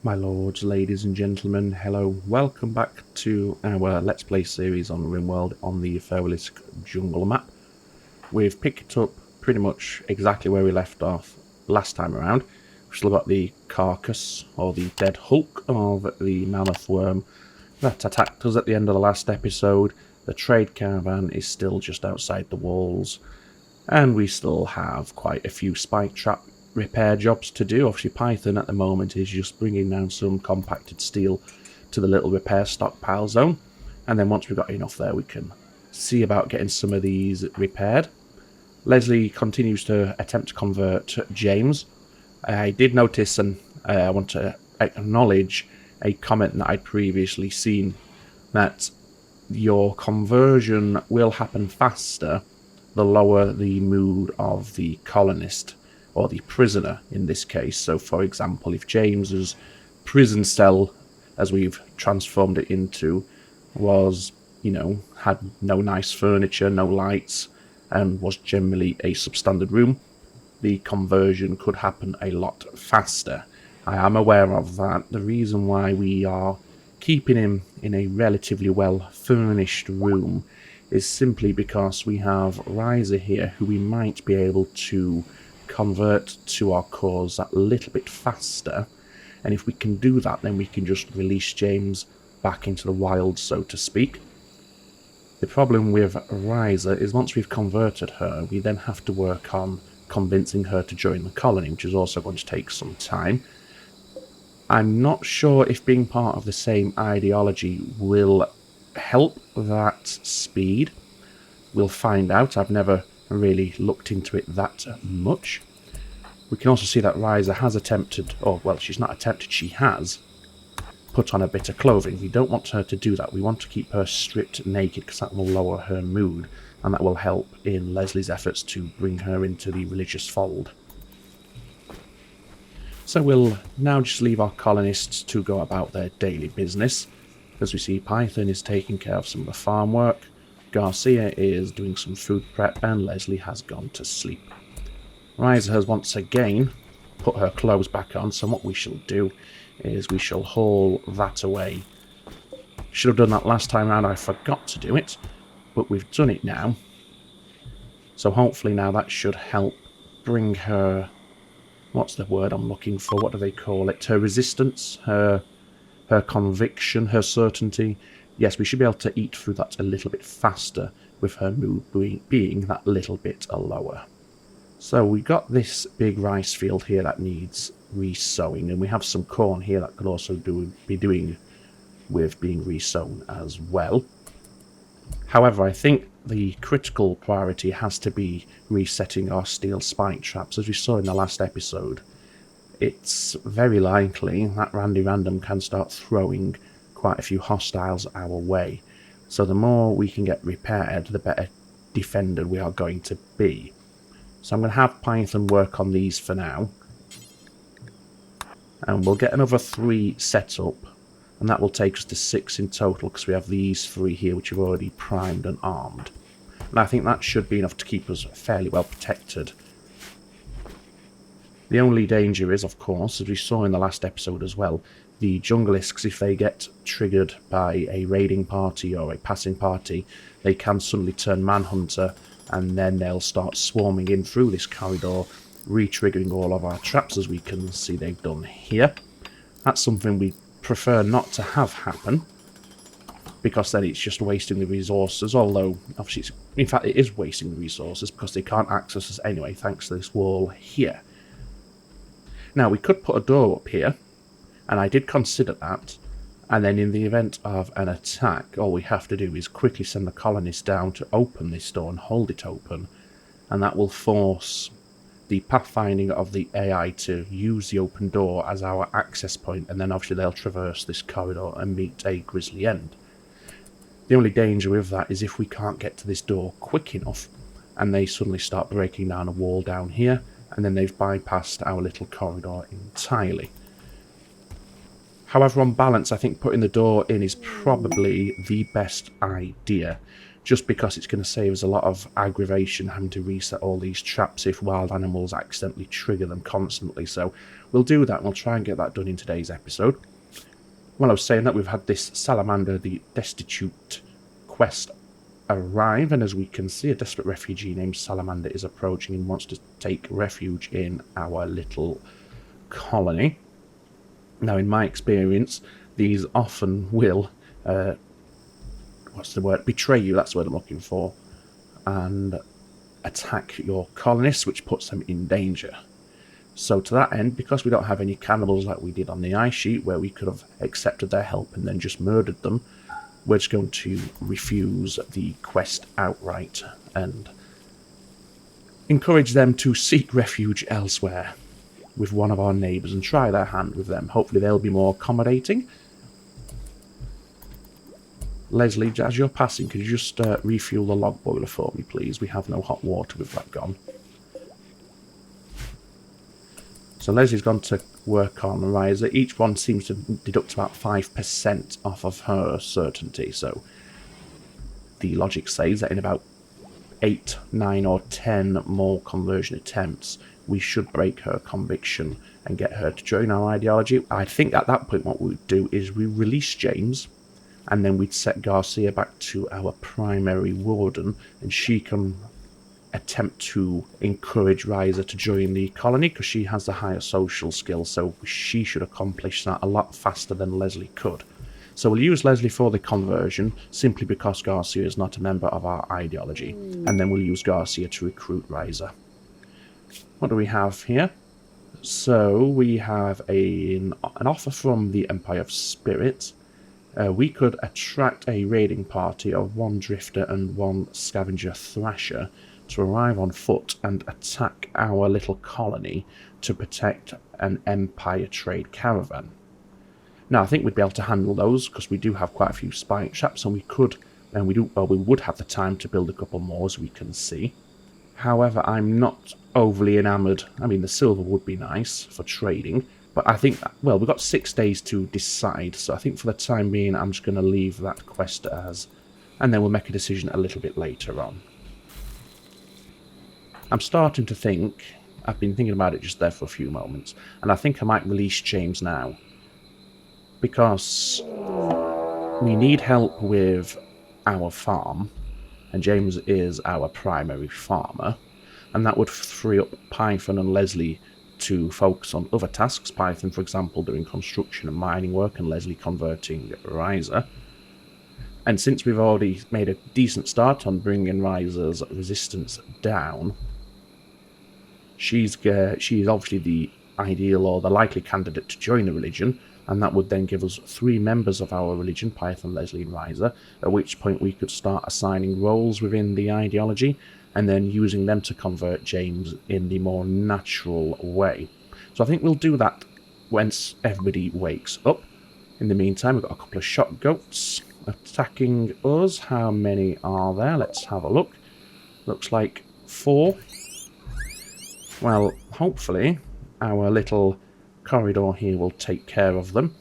My lords, ladies and gentlemen, hello, welcome back to our Let's Play series on Rimworld on the Feralisk jungle map. We've picked up pretty much exactly where we left off last time around. We've still got the carcass, or the dead hulk of the mammoth worm that attacked us at the end of the last episode. The trade caravan is still just outside the walls, and we still have quite a few spike trap repair jobs to do. Obviously Python at the moment is just bringing down some compacted steel to the little repair stockpile zone, and then once we've got enough there we can see about getting some of these repaired. Leslie continues to attempt to convert James. I did notice, and I want to acknowledge a comment that I'd previously seen, that your conversion will happen faster the lower the mood of the colonist, or the prisoner in this case. So for example, if James's prison cell, as we've transformed it into, was, had no nice furniture, no lights, and was generally a substandard room, the conversion could happen a lot faster. I am aware of that. The reason why we are keeping him in a relatively well furnished room is simply because we have Riser here, who we might be able to convert to our cause that little bit faster, and if we can do that, then we can just release James back into the wild, so to speak. The problem with Riser is once we've converted her, we then have to work on convincing her to join the colony, which is also going to take some time. I'm not sure if being part of the same ideology will help that speed. We'll find out. I've never really looked into it that much. We can also see that Riser has attempted, or well, she's not attempted, she has put on a bit of clothing. We don't want her to do that. We want to keep her stripped naked because that will lower her mood, and that will help in Leslie's efforts to bring her into the religious fold. So we'll now just leave our colonists to go about their daily business. As we see, Python is taking care of some of the farm work, Garcia is doing some food prep, and Leslie has gone to sleep. Riser has once again put her clothes back on, so what we shall do is we shall haul that away. Should have done that last time around, I forgot to do it, but we've done it now. So hopefully now that should help bring her, what's the word I'm looking for, what do they call it, her resistance, her conviction, her certainty. Yes, we should be able to eat through that a little bit faster with her mood being that little bit lower. So we got this big rice field here that needs re-sowing, and we have some corn here that could also be doing with being re-sown as well. However, I think the critical priority has to be resetting our steel spike traps. As we saw in the last episode, it's very likely that Randy Random can start throwing quite a few hostiles our way. So the more we can get repaired, the better defended we are going to be. So I'm going to have Python work on these for now. And we'll get another 3 set up, and that will take us to 6 in total, because we have these 3 here which are already primed and armed. And I think that should be enough to keep us fairly well protected. The only danger is, of course, as we saw in the last episode as well, the junglisks, if they get triggered by a raiding party or a passing party, they can suddenly turn manhunter, and then they'll start swarming in through this corridor, re-triggering all of our traps, as we can see they've done here. That's something we prefer not to have happen, because then it's just wasting the resources, although obviously in fact it is wasting the resources because they can't access us anyway thanks to this wall here. Now we could put a door up here, and I did consider that, and then in the event of an attack, all we have to do is quickly send the colonists down to open this door and hold it open, and that will force the pathfinding of the AI to use the open door as our access point, and then obviously they'll traverse this corridor and meet a grisly end. The only danger with that is if we can't get to this door quick enough, and they suddenly start breaking down a wall down here, and then they've bypassed our little corridor entirely. However, on balance, I think putting the door in is probably the best idea, just because it's going to save us a lot of aggravation having to reset all these traps if wild animals accidentally trigger them constantly. So we'll do that, and we'll try and get that done in today's episode. Well, I was saying that we've had this Salamander the Destitute quest arrive, and as we can see, a desperate refugee named Salamander is approaching and wants to take refuge in our little colony. Now, in my experience, these often will betray you, that's the word I'm looking for, and attack your colonists, which puts them in danger. So to that end, because we don't have any cannibals like we did on the ice sheet, where we could have accepted their help and then just murdered them, we're just going to refuse the quest outright and encourage them to seek refuge elsewhere with one of our neighbours and try their hand with them. Hopefully they'll be more accommodating. Leslie, as you're passing, could you just refuel the log boiler for me, please? We have no hot water with that gone. So Leslie's gone to work on Riser. Each one seems to deduct about 5% off of her certainty. So the logic says that in about 8, 9 or 10 more conversion attempts, we should break her conviction and get her to join our ideology. I think at that point what we'd do is we release James, and then we'd set Garcia back to our primary warden, and she can attempt to encourage Riser to join the colony, because she has the higher social skills, so she should accomplish that a lot faster than Leslie could. So we'll use Leslie for the conversion, simply because Garcia is not a member of our ideology, and then we'll use Garcia to recruit Riser. What do we have here? So we have an offer from the Empire of Spirit. We could attract a raiding party of 1 drifter and 1 scavenger thrasher to arrive on foot and attack our little colony to protect an Empire trade caravan. Now, I think we'd be able to handle those because we do have quite a few spike traps, and we would have the time to build a couple more, as we can see. However, I'm not overly enamoured. I mean, the silver would be nice for trading, but I think, well, we've got 6 days to decide, so I think for the time being, I'm just going to leave that quest as, and then we'll make a decision a little bit later on. I'm starting to think, I've been thinking about it just there for a few moments, and I think I might release James now, because we need help with our farm, and James is our primary farmer, and that would free up Python and Leslie to focus on other tasks. Python, for example, doing construction and mining work, and Leslie converting Riser. And since we've already made a decent start on bringing Riser's resistance down, she's obviously the ideal or the likely candidate to join the religion, and that would then give us 3 members of our religion, Python, Leslie and Riser, at which point we could start assigning roles within the ideology and then using them to convert James in the more natural way. So I think we'll do that once everybody wakes up. In the meantime, we've got a couple of shot goats attacking us. How many are there? Let's have a look. Looks like 4. Well, hopefully our little corridor here will take care of them.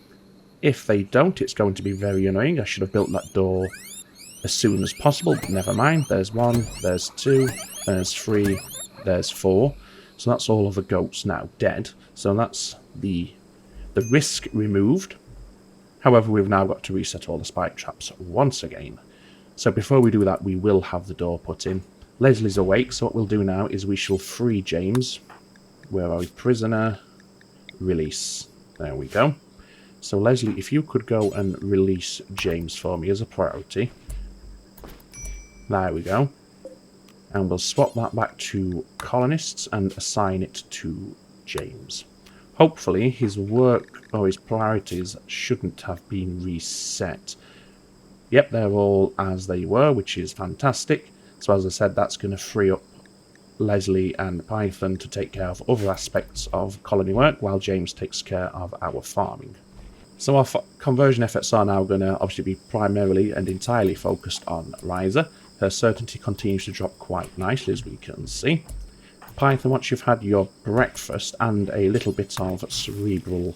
If they don't, it's going to be very annoying. I should have built that door as soon as possible, but never mind. There's 1, there's 2, there's 3, there's 4. So that's all of the goats now dead. So that's the risk removed. However, we've now got to reset all the spike traps once again. So before we do that, we will have the door put in. Leslie's awake, so what we'll do now is we shall free James. Where are we? Prisoner. Release. There we go. So Leslie, if you could go and release James for me as a priority. There we go. And we'll swap that back to colonists and assign it to James. Hopefully his work or his priorities shouldn't have been reset. Yep, they're all as they were, which is fantastic. So as I said, that's going to free up Leslie and Python to take care of other aspects of colony work, while James takes care of our farming. So our conversion efforts are now going to obviously be primarily and entirely focused on Riser. Her certainty continues to drop quite nicely, as we can see. Python, once you've had your breakfast and a little bit of cerebral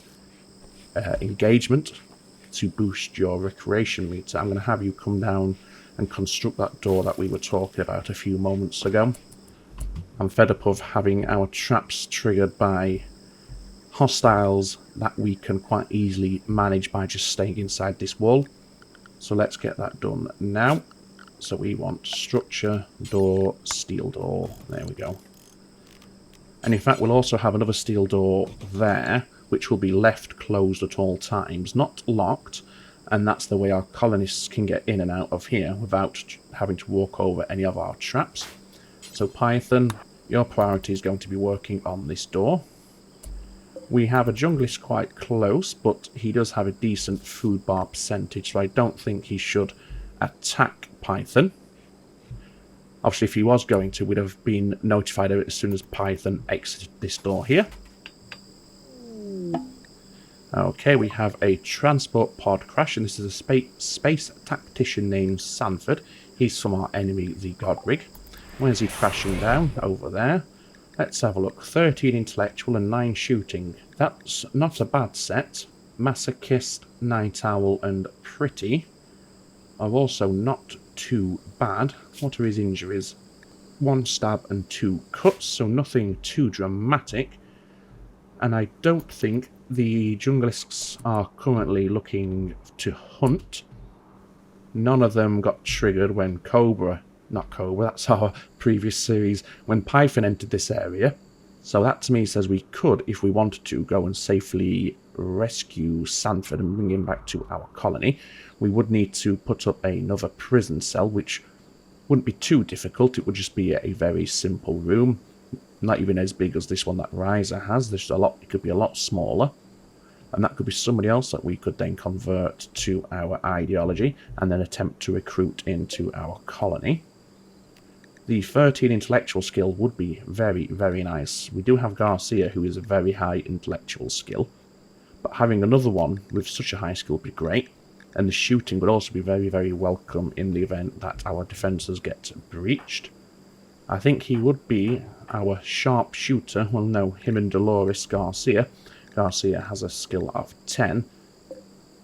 engagement to boost your recreation meter, I'm going to have you come down and construct that door that we were talking about a few moments ago. I'm fed up of having our traps triggered by hostiles that we can quite easily manage by just staying inside this wall. So let's get that done now. So we want structure, door, steel door. There we go. And in fact, we'll also have another steel door there, which will be left closed at all times, not locked. And that's the way our colonists can get in and out of here without having to walk over any of our traps. So Python, your priority is going to be working on this door. We have a junglist quite close, but he does have a decent food bar percentage, so I don't think he should attack Python. Obviously, if he was going to, we'd have been notified of it as soon as Python exited this door here. Okay, we have a transport pod crash, and this is a space tactician named Sanford. He's from our enemy, the Godrig. Where's he crashing down? Over there. Let's have a look. 13 intellectual and 9 shooting. That's not a bad set. Masochist, Night Owl, and Pretty are also not too bad. What are his injuries? 1 stab and 2 cuts, so nothing too dramatic. And I don't think the junglisks are currently looking to hunt. None of them got triggered when not Cobra, that's our previous series, when Python entered this area. So that to me says we could, if we wanted to, go and safely rescue Sanford and bring him back to our colony. We would need to put up another prison cell, which wouldn't be too difficult. It would just be a very simple room, not even as big as this one that Riser has. There's a lot. It could be a lot smaller, and that could be somebody else that we could then convert to our ideology and then attempt to recruit into our colony. The 13 intellectual skill would be very, very nice. We do have Garcia, who is a very high intellectual skill, but having another one with such a high skill would be great. And the shooting would also be very, very welcome in the event that our defences get breached. I think he would be our sharp shooter. Well, no, him and Dolores Garcia. Garcia has a skill of 10.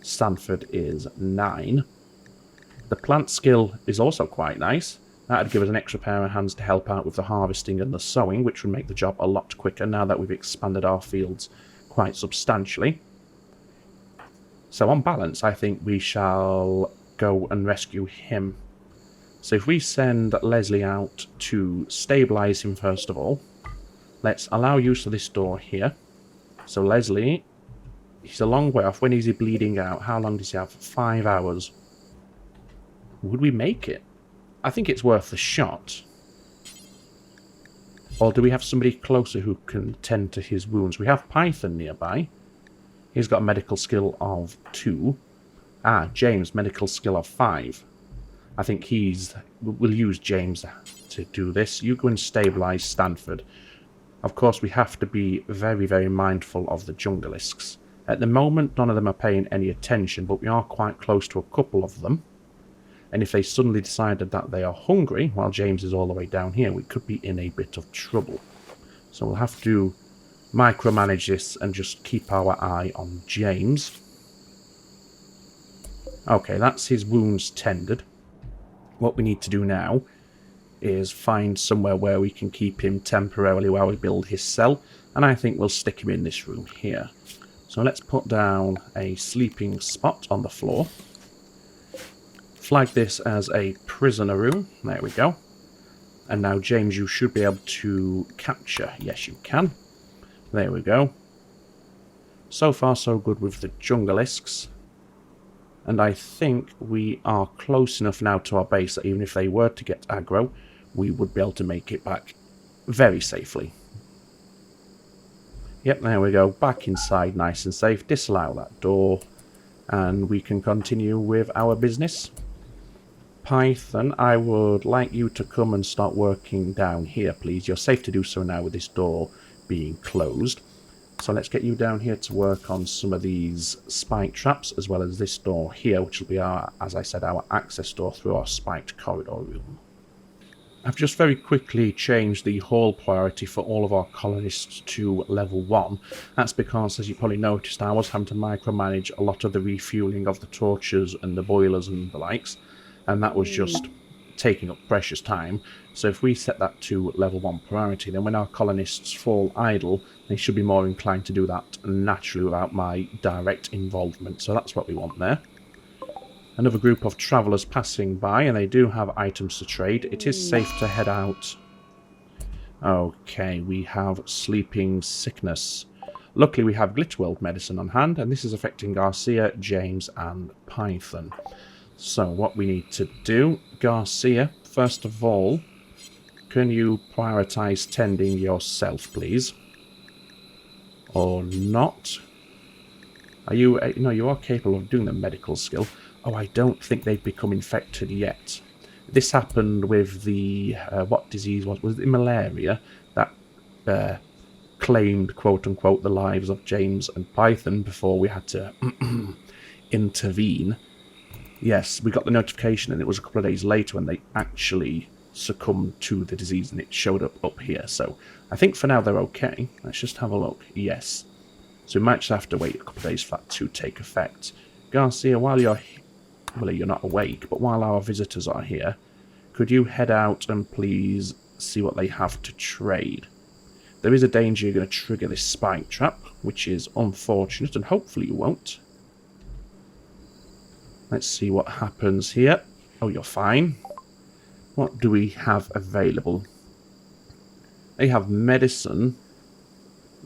Sanford is 9. The plant skill is also quite nice. That would give us an extra pair of hands to help out with the harvesting and the sowing, which would make the job a lot quicker now that we've expanded our fields quite substantially. So on balance, I think we shall go and rescue him. So if we send Leslie out to stabilise him first of all, let's allow use of this door here. So Leslie, he's a long way off. When is he bleeding out? How long does he have? 5 hours. Would we make it? I think it's worth the shot. Or do we have somebody closer who can tend to his wounds? We have Python nearby. He's got a medical skill of 2. James, medical skill of 5. I think we'll use James to do this. You go and stabilise Stanford. Of course, we have to be very, very mindful of the junglisks. At the moment, none of them are paying any attention, but we are quite close to a couple of them. And if they suddenly decided that they are hungry, while James is all the way down here, we could be in a bit of trouble. So we'll have to micromanage this and just keep our eye on James. Okay, that's his wounds tended. What we need to do now is find somewhere where we can keep him temporarily while we build his cell, and I think we'll stick him in this room here. So let's put down a sleeping spot on the floor. Flag this as a prisoner room. There we go. And now, James, you should be able to capture. Yes, you can. There we go. So far, so good with the junglisks. And I think we are close enough now to our base that even if they were to get aggro, we would be able to make it back very safely. Yep, there we go. Back inside, nice and safe. Disallow that door. And we can continue with our business. Python, I would like you to come and start working down here, please. You're safe to do so now with this door being closed. So let's get you down here to work on some of these spike traps, as well as this door here, which will be our, as I said, our access door through our spiked corridor room. I've just very quickly changed the hall priority for all of our colonists to level 1. That's because, as you probably noticed, I was having to micromanage a lot of the refueling of the torches and the boilers and the likes. and that was just taking up precious time. So if we set that to level 1 priority, then when our colonists fall idle, they should be more inclined to do that naturally without my direct involvement. So that's what we want there. Another group of travellers passing by, and they do have items to trade. It is safe to head out. Okay, we have sleeping sickness. Luckily we have Glitchworld medicine on hand, and this is affecting Garcia, James and Python. So what we need to do, Garcia, first of all, can you prioritise tending yourself, please? Or not? Are you... no, you are capable of doing the medical skill. Oh, I don't think they've become infected yet. This happened with the... what disease was it? Malaria that claimed, quote-unquote, the lives of James and Python before we had to intervene. Yes, we got the notification, and it was a couple of days later when they actually succumbed to the disease, and it showed up here. So I think for now they're okay. Let's just have a look. Yes. So we might just have to wait a couple of days for that to take effect. Garcia, while you're... well, you're not awake, but while our visitors are here, could you head out and please see what they have to trade? There is a danger you're going to trigger this spike trap, which is unfortunate, and hopefully you won't. Let's see what happens here. Oh, you're fine. What do we have available? They have medicine,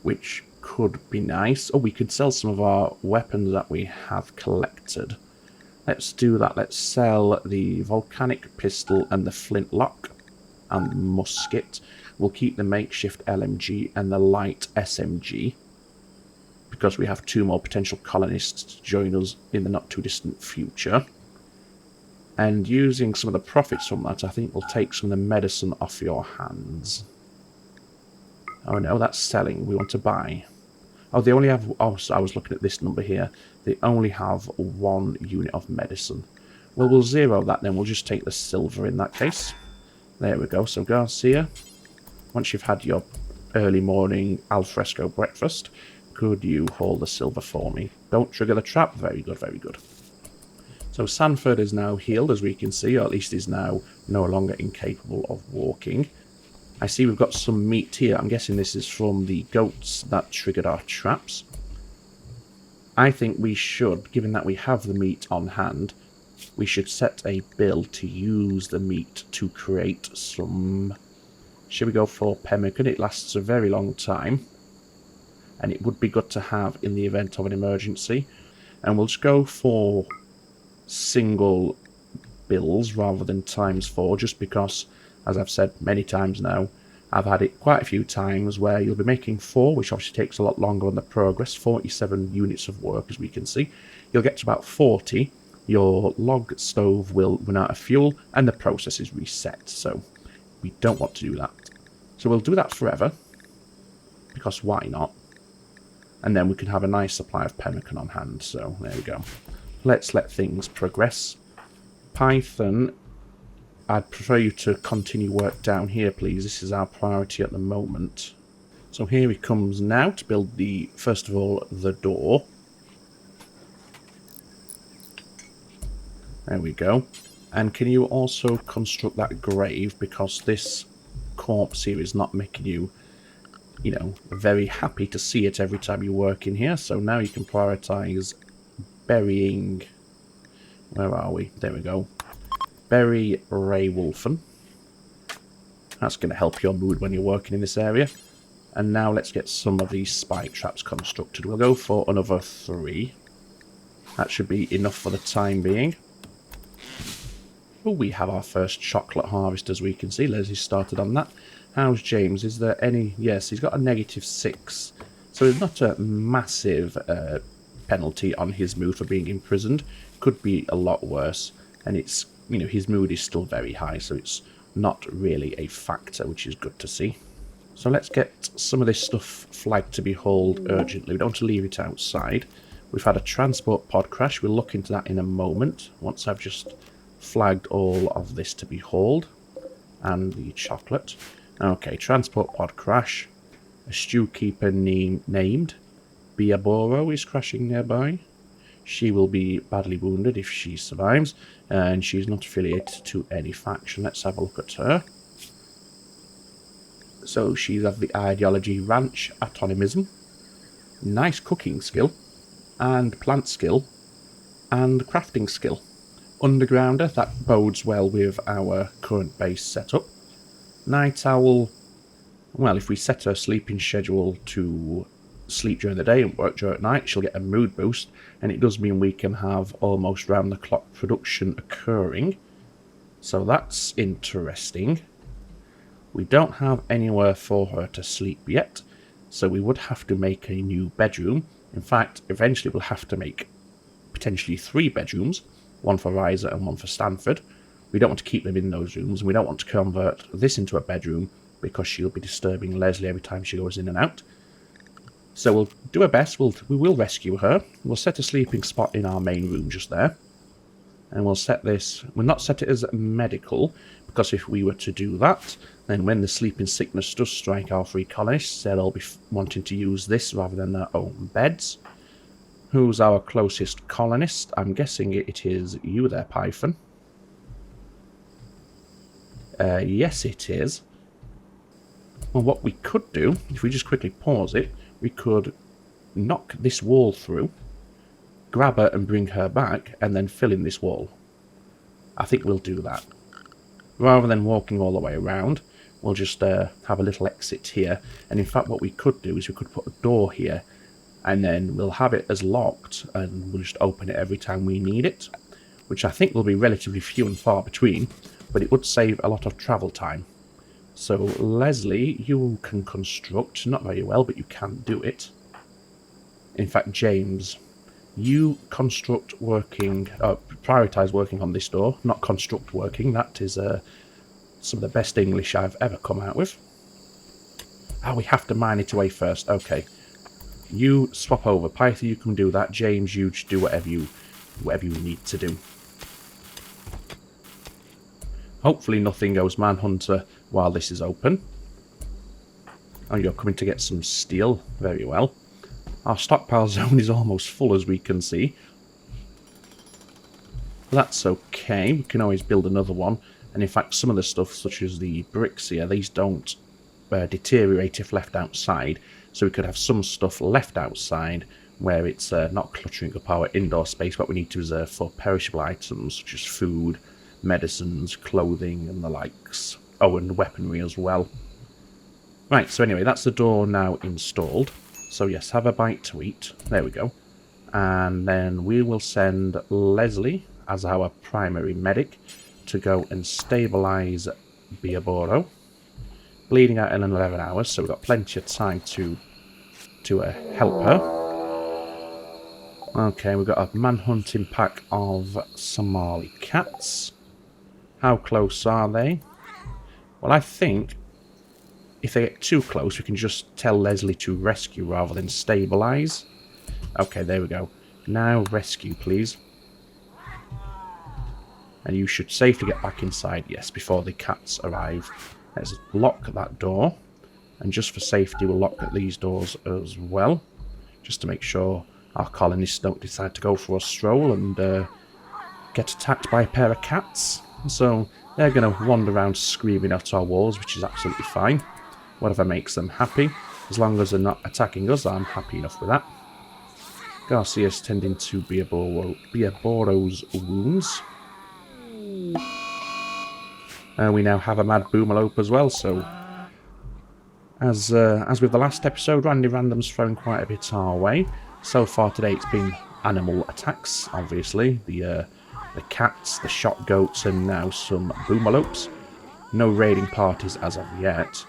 which could be nice. Oh, we could sell some of our weapons that we have collected. Let's do that. Let's sell the volcanic pistol and the flintlock and musket. We'll keep the makeshift LMG and the light SMG, because we have 2 more potential colonists to join us in the not-too-distant future. And using some of the profits from that, I think we'll take some of the medicine off your hands. Oh no, that's selling. We want to buy. Oh, they only have... oh, so I was looking at this number here. They only have 1 unit of medicine. Well, we'll zero that then. We'll just take the silver in that case. There we go. So, Garcia, once you've had your early morning alfresco breakfast, could you hold the silver for me? Don't trigger the trap. Very good, very good. So Sanford is now healed, as we can see, or at least is now no longer incapable of walking. I see we've got some meat here. I'm guessing this is from the goats that triggered our traps. I think we should, given that we have the meat on hand, we should set a bill to use the meat to create some... should we go for pemmican? It lasts a very long time, and it would be good to have in the event of an emergency. And we'll just go for single bills rather than ×4, just because, as I've said many times now, I've had it quite a few times where you'll be making 4, which obviously takes a lot longer on the progress, 47 units of work, as we can see. You'll get to about 40, your log stove will run out of fuel, and the process is reset, so we don't want to do that. So we'll do that forever, because why not? And then we can have a nice supply of pemmican on hand, so there we go. Let's let things progress. Python, I'd prefer you to continue work down here, please. This is our priority at the moment. So here he comes now to build the, first of all, the door. There we go. And can you also construct that grave, because this corpse here is not making you, you know, very happy to see it every time you work in here. So now you can prioritize burying... where are we? There we go. Bury Ray Wolfen. That's going to help your mood when you're working in this area. And now let's get some of these spike traps constructed. We'll go for another 3. That should be enough for the time being. Oh, we have our first chocolate harvest, as we can see. Leslie started on that. How's James? Is there any... yes, he's got a -6. So it's not a massive penalty on his mood for being imprisoned. Could be a lot worse. And it's, you know, his mood is still very high, so it's not really a factor, which is good to see. So let's get some of this stuff flagged to be hauled urgently. We don't want to leave it outside. We've had a transport pod crash. We'll look into that in a moment, once I've just flagged all of this to be hauled. And the chocolate. Okay, transport pod crash. A stew keeper named Biaboro is crashing nearby. She will be badly wounded if she survives, and she's not affiliated to any faction. Let's have a look at her. So she's of the ideology ranch autonomism, nice cooking skill, and plant skill, and crafting skill. Undergrounder, that bodes well with our current base setup. Night Owl, well, if we set her sleeping schedule to sleep during the day and work during at night, she'll get a mood boost, and it does mean we can have almost round-the-clock production occurring. So that's interesting. We don't have anywhere for her to sleep yet, so we would have to make a new bedroom. In fact, eventually we'll have to make potentially 3 bedrooms, one for Riser and one for Stanford. We don't want to keep them in those rooms, and we don't want to convert this into a bedroom because she'll be disturbing Leslie every time she goes in and out. So we'll do our best. We will rescue her. We'll set a sleeping spot in our main room just there. And we'll set this... We'll not set it as medical, because if we were to do that, then when the sleeping sickness does strike our 3 colonists, they'll all be wanting to use this rather than their own beds. Who's our closest colonist? I'm guessing it is you there, Python. Yes, it is. Well, what we could do, if we just quickly pause it, we could knock this wall through, grab her and bring her back, and then fill in this wall. I think we'll do that. Rather than walking all the way around, we'll just have a little exit here. And in fact, what we could do is we could put a door here, and then we'll have it as locked, and we'll just open it every time we need it, which I think will be relatively few and far between, but it would save a lot of travel time. So, Leslie, you can construct, not very well, but you can do it. In fact, James, you construct working, prioritise working on this door, not construct working. That is some of the best English I've ever come out with. Ah, we have to mine it away first. Okay. You swap over. Python, you can do that. James, you just do whatever you need to do. Hopefully nothing goes manhunter while this is open. Oh, you're coming to get some steel. Very well. Our stockpile zone is almost full, as we can see. That's okay. We can always build another one. And in fact, some of the stuff, such as the bricks here, these don't deteriorate if left outside. So we could have some stuff left outside where it's not cluttering up our indoor space, but we need to reserve for perishable items such as food, medicines, clothing, and the likes. Oh, and weaponry as well. Right, so anyway, that's the door now installed. So yes, have a bite to eat. There we go. And then we will send Leslie as our primary medic to go and stabilise Biaboro. Bleeding out in 11 hours, so we've got plenty of time to help her. Okay, we've got a manhunting pack of Somali cats. How close are they? Well, I think if they get too close, we can just tell Leslie to rescue rather than stabilise. Okay, there we go. Now rescue, please. And you should safely get back inside, yes, before the cats arrive. Let's lock that door. And just for safety, we'll lock these doors as well. Just to make sure our colonists don't decide to go for a stroll and get attacked by a pair of cats. So they're going to wander around screaming at our walls, which is absolutely fine. Whatever makes them happy. As long as they're not attacking us, I'm happy enough with that. Garcia's tending to Biaboro's wounds. We now have a mad boomalope as well, so as with the last episode, Randy Random's thrown quite a bit our way. So far today it's been animal attacks, obviously. The cats, the shot goats, and now some boomalopes. No raiding parties as of yet.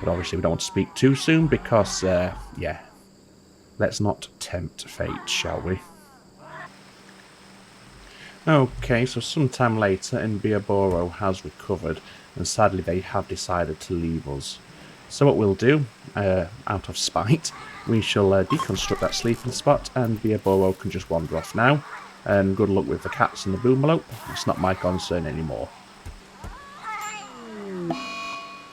But obviously we don't want to speak too soon because, yeah. Let's not tempt fate, shall we? Okay, so sometime later, and Biaboro has recovered, and sadly they have decided to leave us. So what we'll do, out of spite, we shall deconstruct that sleeping spot, and Biaboro can just wander off now. And good luck with the cats and the boomalope. It's not my concern anymore.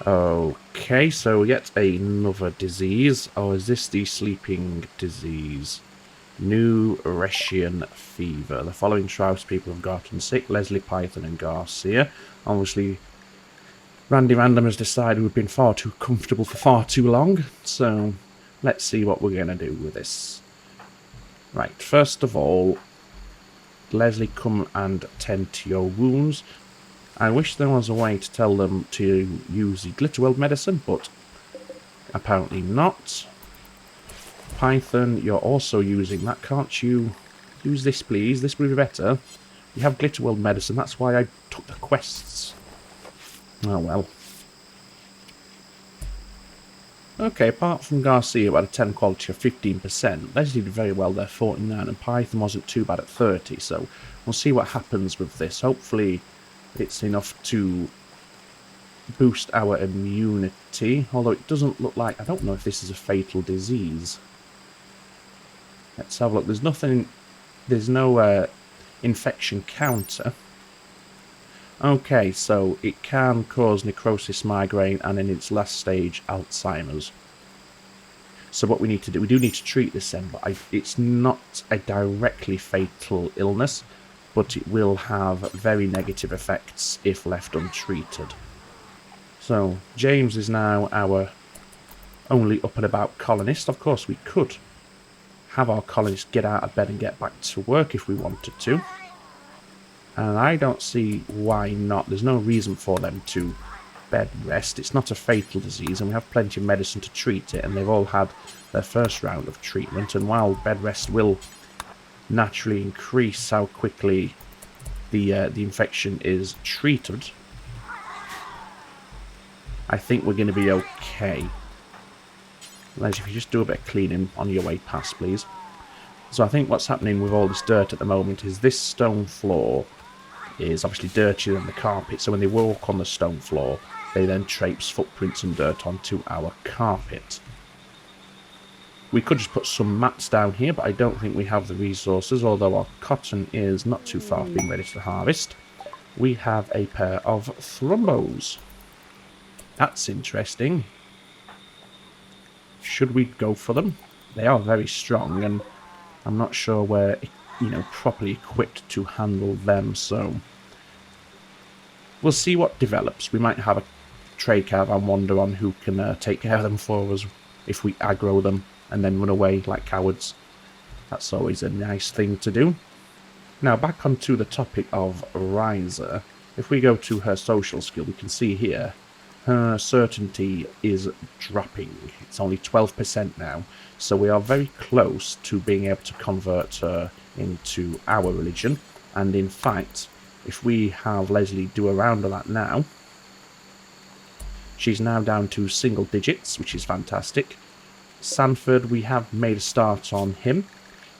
Okay, so yet another disease. Oh, is this the sleeping disease? New Russian fever. The following tribespeople have gotten sick. Leslie, Python and Garcia. Obviously, Randy Random has decided we've been far too comfortable for far too long. So, let's see what we're going to do with this. Right, first of all, Leslie, come and tend to your wounds. I wish there was a way to tell them to use the Glitterworld medicine, but apparently not. Python, you're also using that. Can't you use this, please? This would be better. You have Glitterworld medicine. That's why I took the quests. Oh, well. Okay, apart from Garcia, who had a 10 quality of 15%, Leslie did very well there, 49, and Python wasn't too bad at 30, so we'll see what happens with this. Hopefully it's enough to boost our immunity, although it doesn't look like... I don't know if this is a fatal disease. Let's have a look. There's nothing... There's no infection counter. Okay, so it can cause necrosis, migraine, and in its last stage, Alzheimer's. So what we need to do... We do need to treat this then, but it's not a directly fatal illness, but it will have very negative effects if left untreated. So, James is now our only up and about colonist. Of course, we could have our colonist get out of bed and get back to work if we wanted to. And I don't see why not. There's no reason for them to bed rest. It's not a fatal disease, and we have plenty of medicine to treat it, and they've all had their first round of treatment. And while bed rest will naturally increase how quickly the infection is treated, I think we're going to be okay. Les, if you just do a bit of cleaning on your way past, please. So I think what's happening with all this dirt at the moment is this stone floor is obviously dirtier than the carpet, so when they walk on the stone floor, they then traipse footprints and dirt onto our carpet. We could just put some mats down here, but I don't think we have the resources, although our cotton is not too far from being ready to harvest. We have a pair of thrombos. That's interesting. Should we go for them? They are very strong, and I'm not sure we're, properly equipped to handle them, so we'll see what develops. We might have a trade caravan wander on who can take care of them for us if we aggro them and then run away like cowards. That's always a nice thing to do. Now, back onto the topic of Riser. If we go to her social skill, we can see here her certainty is dropping. It's only 12% now, so we are very close to being able to convert her into our religion. And in fact, if we have Leslie do a round of that now, she's now down to single digits, which is fantastic. Sanford, we have made a start on him.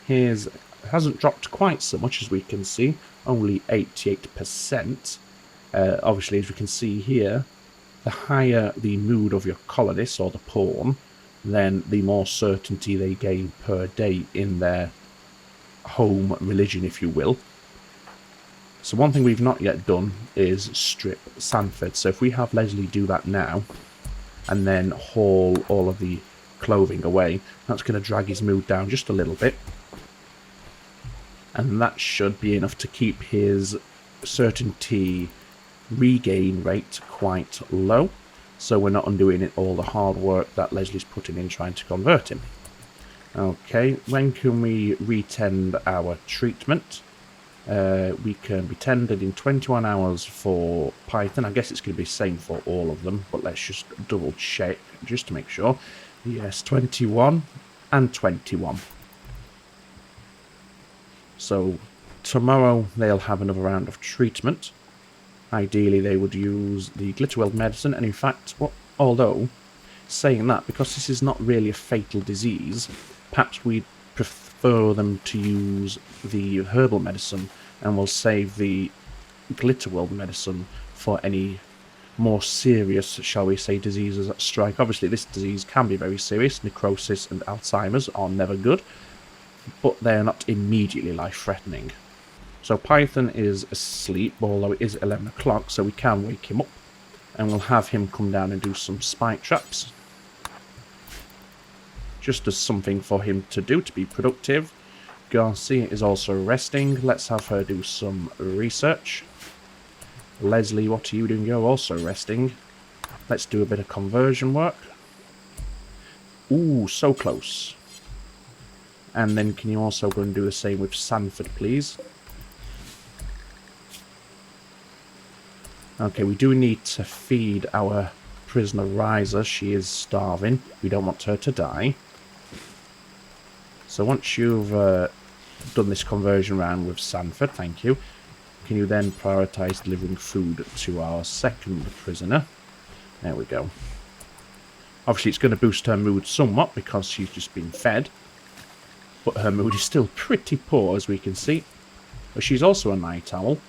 His hasn't dropped quite so much as we can see, only 88%. Obviously, as we can see here, the higher the mood of your colonists, or the pawn, then the more certainty they gain per day in their home religion, if you will. So one thing we've not yet done is strip Sanford. So if we have Leslie do that now, and then haul all of the clothing away, that's going to drag his mood down just a little bit. And that should be enough to keep his certainty regain rate quite low, so we're not undoing all the hard work that Leslie's putting in trying to convert him. Okay, when can we retend our treatment? We can be tended in 21 hours for Python. I guess it's going to be the same for all of them, but let's just double check just to make sure. Yes, 21 and 21. So tomorrow they'll have another round of treatment. Ideally, they would use the Glitterworld medicine, and in fact, although saying that, because this is not really a fatal disease, perhaps we'd prefer them to use the herbal medicine, and we'll save the Glitterworld medicine for any more serious, shall we say, diseases that strike. Obviously, this disease can be very serious. Necrosis and Alzheimer's are never good, but they're not immediately life-threatening. So Python is asleep, although it is 11 o'clock, so we can wake him up. And we'll have him come down and do some spike traps. Just as something for him to do, to be productive. Garcia is also resting. Let's have her do some research. Leslie, what are you doing? You're also resting. Let's do a bit of conversion work. Ooh, so close. And then can you also go and do the same with Sanford, please? Okay, we do need to feed our prisoner Riser. She is starving. We don't want her to die. So once you've done this conversion round with Sanford, thank you, can you then prioritise delivering food to our second prisoner? There we go. Obviously it's going to boost her mood somewhat because she's just been fed. But her mood is still pretty poor, as we can see. But she's also a night owl.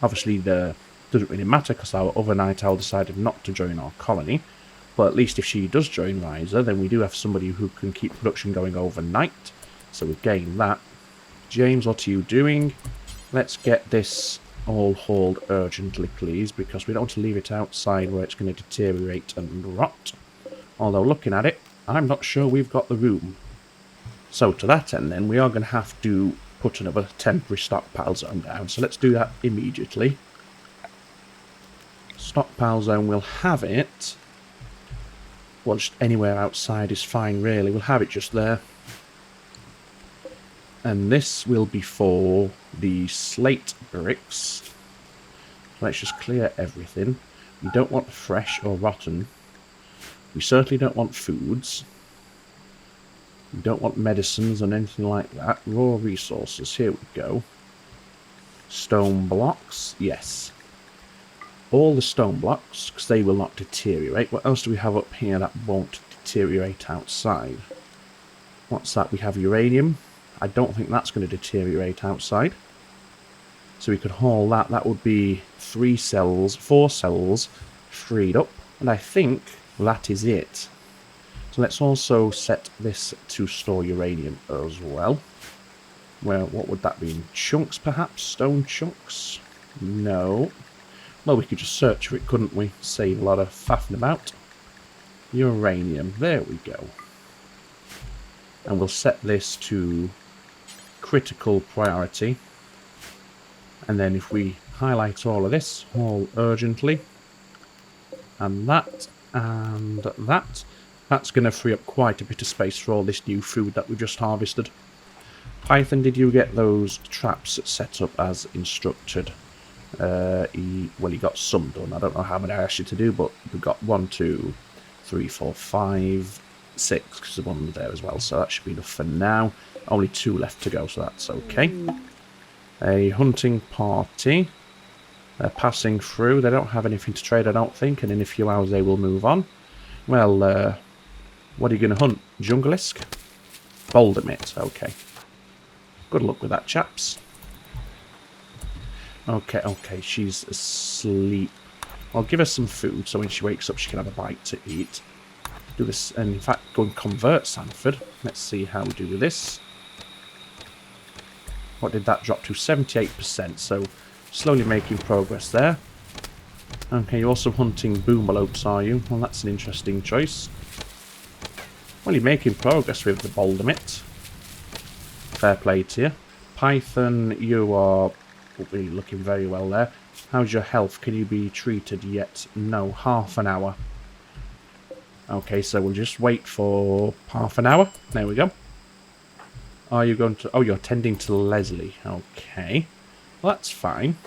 Obviously the doesn't really matter because our other night owl decided not to join our colony. But at least if she does join Riser, then we do have somebody who can keep production going overnight. So we've gained that. James, what are you doing? Let's get this all hauled urgently, please, because we don't want to leave it outside where it's going to deteriorate and rot. Although, looking at it, I'm not sure we've got the room. So, to that end, then, we are going to have to put another temporary stockpile zone down. So, let's do that immediately. Stockpile zone, we'll have it. Well, just anywhere outside is fine, really. We'll have it just there. And this will be for the slate bricks. Let's just clear everything. We don't want fresh or rotten. We certainly don't want foods. We don't want medicines and anything like that. Raw resources, here we go. Stone blocks, yes. All the stone blocks, because they will not deteriorate. What else do we have up here that won't deteriorate outside? What's that? We have uranium. I don't think that's going to deteriorate outside. So we could haul that. That would be 4 cells freed up. And I think that is it. So let's also set this to store uranium as well. Well, what would that be? In chunks, perhaps? Stone chunks? No. Well, we could just search for it, couldn't we? Save a lot of faffing about. Uranium. There we go. And we'll set this to critical priority. And then if we highlight all of this, haul urgently. And that. That's going to free up quite a bit of space for all this new food that we've just harvested. Python, did you get those traps set up as instructed? Well, he got some done. I don't know how many I asked you to do, but we've got 1, 2, 3, 4, 5, 6, because there's one there as well, so that should be enough for now. Only 2 left to go, so that's okay. A hunting party. They're passing through. They don't have anything to trade, I don't think, and in a few hours they will move on. Well, what are you going to hunt? Junglisk? Bouldermit, okay. Good luck with that, chaps. Okay, she's asleep. I'll give her some food, so when she wakes up she can have a bite to eat. Do this, and in fact, go and convert Sanford. Let's see how we do with this. What did that drop to? 78%, so slowly making progress there. Okay, you're also hunting boomalopes, are you? Well, that's an interesting choice. Well, you're making progress with the Bouldermit. Fair play to you. Python, you are really looking very well there. How's your health? Can you be treated yet? No, half an hour. Okay, so we'll just wait for half an hour. There we go. Are you going to... Oh, you're tending to Leslie. Okay. Well, that's fine.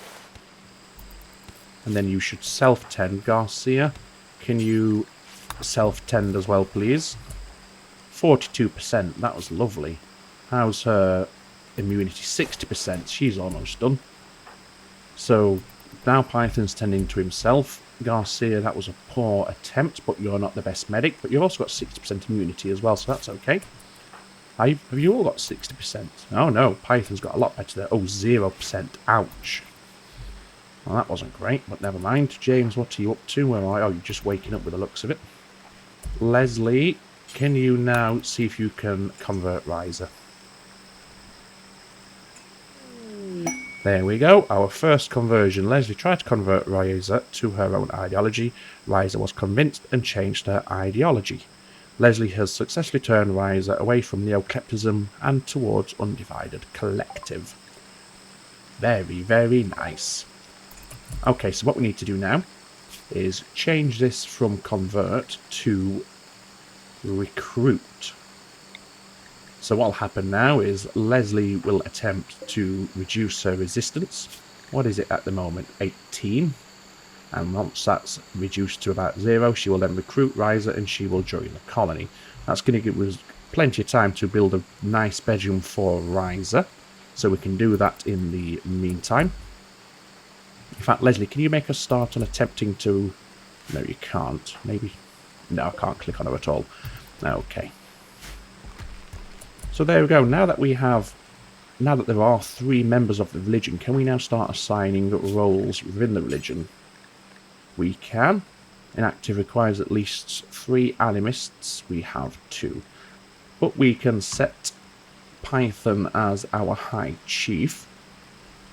And then you should self-tend. Garcia, can you self-tend as well, please? 42%. That was lovely. How's her immunity? 60%. She's almost done. So now Python's tending to himself. Garcia, that was a poor attempt, but you're not the best medic. But you've also got 60% immunity as well, so that's okay. Have you all got 60%? Oh no, Python's got a lot better there. Oh, 0%. Ouch. Well, that wasn't great, but never mind. James, what are you up to? Where are you? Oh, you're just waking up with the looks of it. Leslie, can you now see if you can convert Riser? There we go. Our first conversion. Leslie tried to convert Riser to her own ideology. Riser was convinced and changed her ideology. Leslie has successfully turned Riser away from neokleptism and towards undivided collective. Very, very nice. Okay, so what we need to do now is change this from convert to recruit. So what will happen now is Leslie will attempt to reduce her resistance. What is it at the moment? 18. And once that's reduced to about 0, she will then recruit Riser and she will join the colony. That's going to give us plenty of time to build a nice bedroom for Riser. So we can do that in the meantime. In fact, Leslie, can you make a start on attempting to... No, you can't. Maybe... No, I can't click on her at all. Okay. So there we go. Now that there are 3 members of the religion, can we now start assigning roles within the religion? We can. Inactive requires at least 3 animists. We have 2. But we can set Python as our High Chief.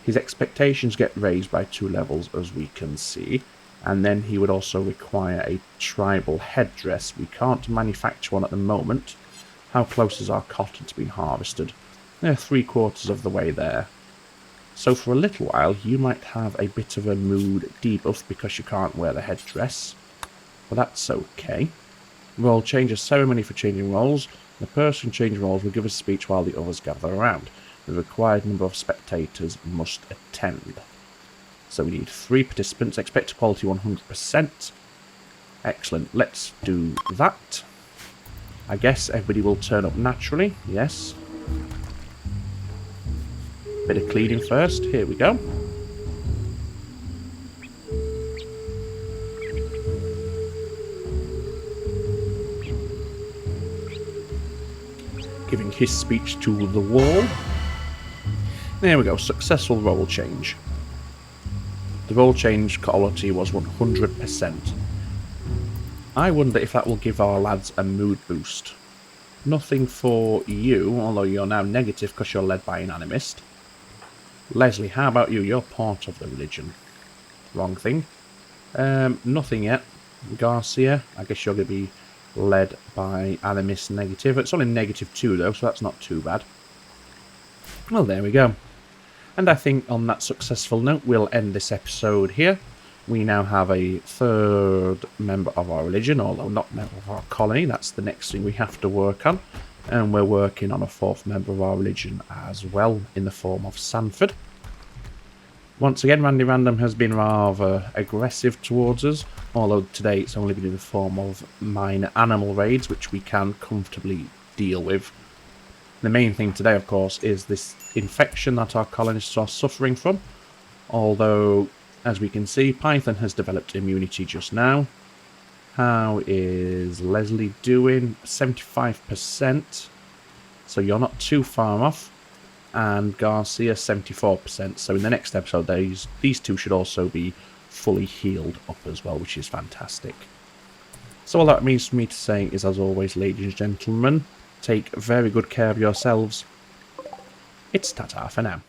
His expectations get raised by 2 levels, as we can see. And then he would also require a tribal headdress. We can't manufacture one at the moment. How close is our cotton to being harvested? They're 3/4 of the way there. So for a little while, you might have a bit of a mood debuff because you can't wear the headdress. But that's okay. Role change, a ceremony for changing roles. The person changing roles will give a speech while the others gather around. The required number of spectators must attend. So we need 3 participants. Expect quality 100%. Excellent. Let's do that. I guess everybody will turn up naturally. Yes. Bit of cleaning first. Here we go. Giving his speech to the wall. There we go. Successful role change. The role change quality was 100%. I wonder if that will give our lads a mood boost. Nothing for you, although you're now negative because you're led by an animist. Leslie, how about you? You're part of the religion. Wrong thing. Nothing yet. Garcia, I guess you're going to be led by animist negative. It's only -2 though, so that's not too bad. Well, there we go. And I think on that successful note, we'll end this episode here. We now have a 3rd member of our religion, although not member of our colony. That's the next thing we have to work on. And we're working on a 4th member of our religion as well, in the form of Sanford. Once again, Randy Random has been rather aggressive towards us, although today it's only been in the form of minor animal raids, which we can comfortably deal with. The main thing today, of course, is this infection that our colonists are suffering from, although... As we can see, Python has developed immunity just now. How is Leslie doing? 75%. So you're not too far off. And Garcia, 74%. So in the next episode, these 2 should also be fully healed up as well, which is fantastic. So all that means for me to say is, as always, ladies and gentlemen, take very good care of yourselves. It's ta-ta for now.